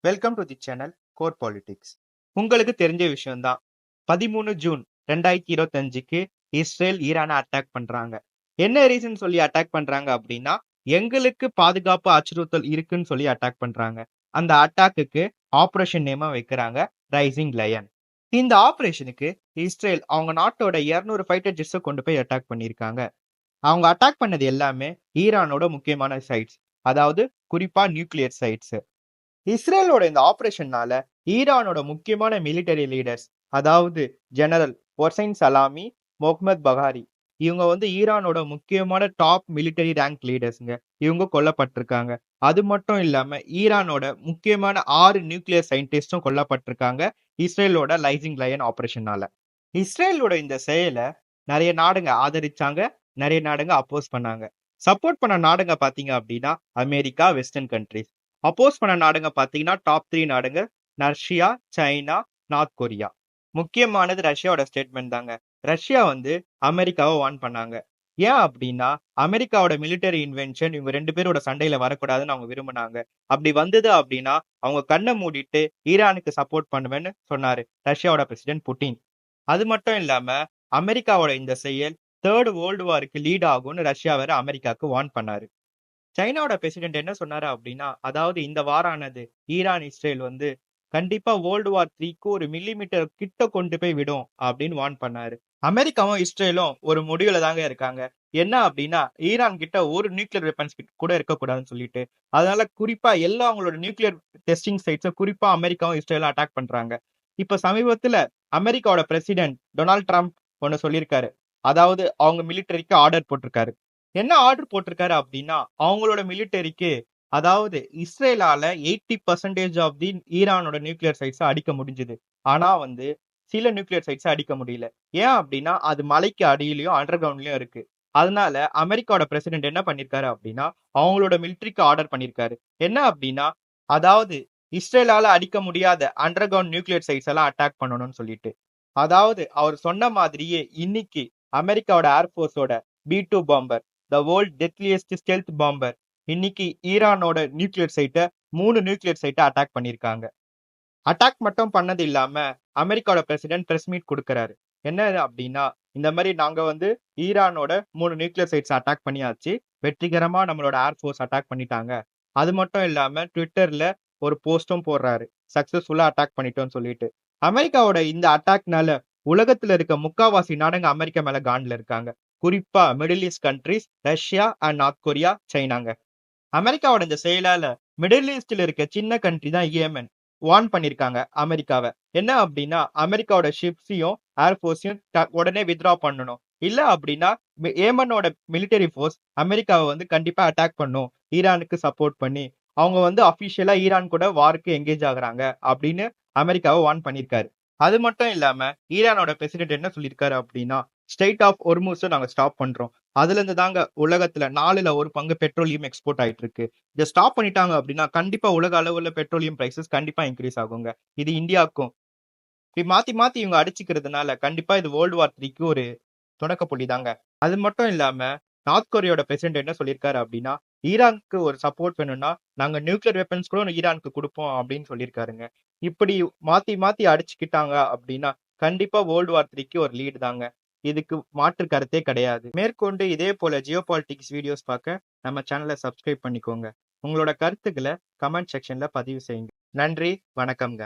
Welcome to the channel core politics. உங்களுக்கு தெரிஞ்ச விஷயம் தான். 13 ஜூன் 2025க்கு இஸ்ரேல் ஈரானை அட்டாக் பண்றாங்க. என்ன ரீசன் சொல்லி அட்டாக் பண்றாங்க அப்படின்னா, எங்களுக்கு பாதுகாப்பு அச்சுறுத்தல் இருக்குன்னு சொல்லி அட்டாக் பண்றாங்க. அந்த அட்டாக்குக்கு ஆபரேஷன் நேமா வைக்கிறாங்க ரைசிங் லயன். இந்த ஆபரேஷனுக்கு இஸ்ரேல் அவங்க நாட்டோட 200 ஃபைட்டர் ஜெட்ஸை கொண்டு போய் அட்டாக் பண்ணியிருக்காங்க. அவங்க அட்டாக் பண்ணது எல்லாமே ஈரானோட முக்கியமான சைட்ஸ், அதாவது குறிப்பா நியூக்ளியர் சைட்ஸ். இஸ்ரேலோட இந்த ஆபரேஷன்னால ஈரானோட முக்கியமான மிலிட்டரி லீடர்ஸ், அதாவது ஜெனரல் ஒசைன் சலாமி, மொஹ்மத் பகாரி, இவங்க ஈரானோட முக்கியமான டாப் மிலிட்டரி ரேங்க் லீடர்ஸ்ங்க. இவங்க கொல்லப்பட்டிருக்காங்க. அது மட்டும் இல்லாம ஈரானோட முக்கியமான 6 நியூக்ளியர் சயின்டிஸ்டும் கொல்லப்பட்டிருக்காங்க இஸ்ரேலோட ரைசிங் லயன் ஆபரேஷனால. இஸ்ரேலோட இந்த செயலை நிறைய நாடுங்க ஆதரிச்சாங்க, நிறைய நாடுங்க அப்போஸ் பண்ணாங்க. சப்போர்ட் பண்ண நாடுங்க பாத்தீங்க அப்படின்னா அமெரிக்கா, வெஸ்டர்ன் கண்ட்ரிஸ். அப்போஸ் பண்ண நாடுங்க பாத்தீங்கன்னா டாப் 3 நாடுங்க ரஷ்யா, சைனா, நார்த் கொரியா. முக்கியமானது ரஷ்யாவோட ஸ்டேட்மெண்ட் தாங்க. ரஷ்யா அமெரிக்காவை வார்ன் பண்ணாங்க. ஏன் அப்படின்னா அமெரிக்காவோட மிலிட்டரி இன்வென்ஷன் இவங்க 2 பேரோட சண்டையில வரக்கூடாதுன்னு அவங்க விரும்பினாங்க. அப்படி வந்தது அப்படின்னா அவங்க கண்ணை மூடிட்டு ஈரானுக்கு சப்போர்ட் பண்ணுவேன்னு சொன்னாரு ரஷ்யாவோட பிரசிடென்ட் புட்டின். அது மட்டும் இல்லாம அமெரிக்காவோட இந்த செயல் தேர்ட் வேர்ல்டு வாருக்கு லீட் ஆகும்னு ரஷ்யா வேற அமெரிக்காவுக்கு வார்ன் பண்ணாரு. சைனாவோட பிரசிடென்ட் என்ன சொன்னாரு அப்படின்னா, அதாவது இந்த வாரானது ஈரான் இஸ்ரேல் கண்டிப்பா வேர்ல்டு வார் 3க்கு ஒரு மில்லிமீட்டர் கிட்ட கொண்டு போய் விடும் அப்படின்னு வார்ன் பண்ணாரு. அமெரிக்காவும் இஸ்ரேலும் ஒரு முடிவுல தாங்க இருக்காங்க. என்ன அப்படின்னா ஈரான் கிட்ட ஒரு நியூக்ளியர் வெப்பன்ஸ் கூட இருக்கக்கூடாதுன்னு சொல்லிட்டு, அதனால குறிப்பா எல்லா அவங்களோட நியூக்ளியர் டெஸ்டிங் சைட்ஸை குறிப்பா அமெரிக்காவும் இஸ்ரேலும் அட்டாக் பண்றாங்க. இப்ப சமீபத்துல அமெரிக்காவோட பிரசிடென்ட் டொனால்ட் ட்ரம்ப் ஒன்னு சொல்லியிருக்காரு. அதாவது அவங்க மிலிட்டரிக்கு ஆர்டர் போட்டிருக்காரு. என்ன ஆர்டர் போட்டிருக்காரு அப்படின்னா அவங்களோட மிலிட்டரிக்கு, அதாவது இஸ்ரேலால 80% ஆஃப் தி ஈரானோட நியூக்ளியர் சைட்ஸ் அடிக்க முடிஞ்சது. ஆனா சில நியூக்ளியர் சைட்ஸ் அடிக்க முடியல. ஏன் அப்படின்னா அது மலைக்கு அடியிலயும் அண்டர் கிரவுண்ட்லயும் இருக்கு. அதனால அமெரிக்காவோட பிரசிடென்ட் என்ன பண்ணிருக்காரு அப்படின்னா அவங்களோட மிலிட்டரிக்கு ஆர்டர் பண்ணிருக்காரு. என்ன அப்படின்னா அதாவது இஸ்ரேலால அடிக்க முடியாத அண்டர் கிரவுண்ட் நியூக்ளியர் சைட்ஸ் எல்லாம் அட்டாக் பண்ணணும்னு சொல்லிட்டு. அதாவது அவர் சொன்ன மாதிரியே இன்னைக்கு அமெரிக்காவோட ஏர்போர்ஸோட B2 பாம்பர், த வேர்ல்ட் டெத்லியஸ்ட் ஸ்டெல்த் பாம்பர், இன்னைக்கு ஈரானோட நியூக்ளியர் சைட்டை 3 நியூக்ளியர் சைட்டை அட்டாக் பண்ணிருக்காங்க. அட்டாக் மட்டும் பண்ணது இல்லாம அமெரிக்காவோட பிரசிடென்ட் பிரஸ் மீட் கொடுக்கறாரு. என்ன அப்படின்னா இந்த மாதிரி நாங்க ஈரானோட 3 நியூக்ளியர் சைட்ஸ் அட்டாக் பண்ணியாச்சு, வெற்றிகரமா நம்மளோட ஏர்போர்ஸ் அட்டாக் பண்ணிட்டாங்க. அது மட்டும் இல்லாம ட்விட்டர்ல ஒரு போஸ்டும் போடுறாரு, சக்சஸ்ஃபுல்லா அட்டாக் பண்ணிட்டோம்னு சொல்லிட்டு. அமெரிக்காவோட இந்த அட்டாக்னால உலகத்துல இருக்க முக்காவாசி நாடுங்க அமெரிக்கா மேல காண்ட்ல இருக்காங்க. குறிப்பா middle east countries, Russia and north Korea, சைனாங்க. அமெரிக்காவோட இந்த செயலால மிடில் ஈஸ்ட்ல இருக்க சின்ன கண்ட்ரி தான் ஏமன் வார்ன் பண்ணிருக்காங்க அமெரிக்காவை. என்ன அப்படின்னா அமெரிக்காவோட ஷிப்ஸையும் ஏர்போர்ஸையும் உடனே வித்ரா பண்ணணும். இல்ல அப்படின்னா ஏமனோட மிலிட்டரி ஃபோர்ஸ் அமெரிக்காவை கண்டிப்பா அட்டாக் பண்ணும், ஈரானுக்கு சப்போர்ட் பண்ணி. அவங்க அபிஷியலா ஈரான் கூட வாருக்கு எங்கேஜ் ஆகுறாங்க அப்படின்னு அமெரிக்காவை வார்ன் பண்ணிருக்காரு. அது மட்டும் இல்லாம ஈரானோட பிரசிடென்ட் என்ன சொல்லியிருக்காரு அப்படின்னா, ஸ்ட்ரெய்ட் ஆஃப் ஹொர்முஸை நாங்க ஸ்டாப் பண்றோம். அதுல இருந்து தாங்க உலகத்துல 4ல் 1 பங்கு பெட்ரோலியம் எக்ஸ்போர்ட் ஆயிட்டு இருக்கு. இதை ஸ்டாப் பண்ணிட்டாங்க அப்படின்னா கண்டிப்பா உலக அளவுல பெட்ரோலியம் பிரைசஸ் கண்டிப்பா இன்க்ரீஸ் ஆகுங்க. இது இந்தியாவுக்கும். இப்படி மாத்தி மாத்தி இவங்க அடிச்சுக்கிறதுனால கண்டிப்பா இது வேர்ல்டு வார் 3க்கு ஒரு தொடக்க புள்ளி தாங்க. அது மட்டும் இல்லாம நார்த் கொரியாவோட பிரசிடென்ட் என்ன சொல்லியிருக்காரு அப்படின்னா, ஈரானுக்கு ஒரு சப்போர்ட் வேணும்னா நாங்க நியூக்ளியர் வெப்பன்ஸ் கூட ஈரானுக்கு கொடுப்போம் அப்படின்னு சொல்லியிருக்காருங்க. இப்படி மாத்தி மாத்தி அடிச்சுக்கிட்டாங்க அப்படின்னா கண்டிப்பா வேர்ல்டு வார் 3க்கு ஒரு லீடு தாங்க. இதுக்கு மாற்று கருத்தே கிடையாது. மேற்கொண்டு இதே போல ஜியோ பாலிடிக்ஸ் வீடியோஸ் பார்க்க நம்ம சேனலை சப்ஸ்கிரைப் பண்ணிக்கோங்க. உங்களோட கருத்துக்களை கமெண்ட் செக்ஷன்ல பதிவு செய்யுங்க. நன்றி, வணக்கம்ங்க.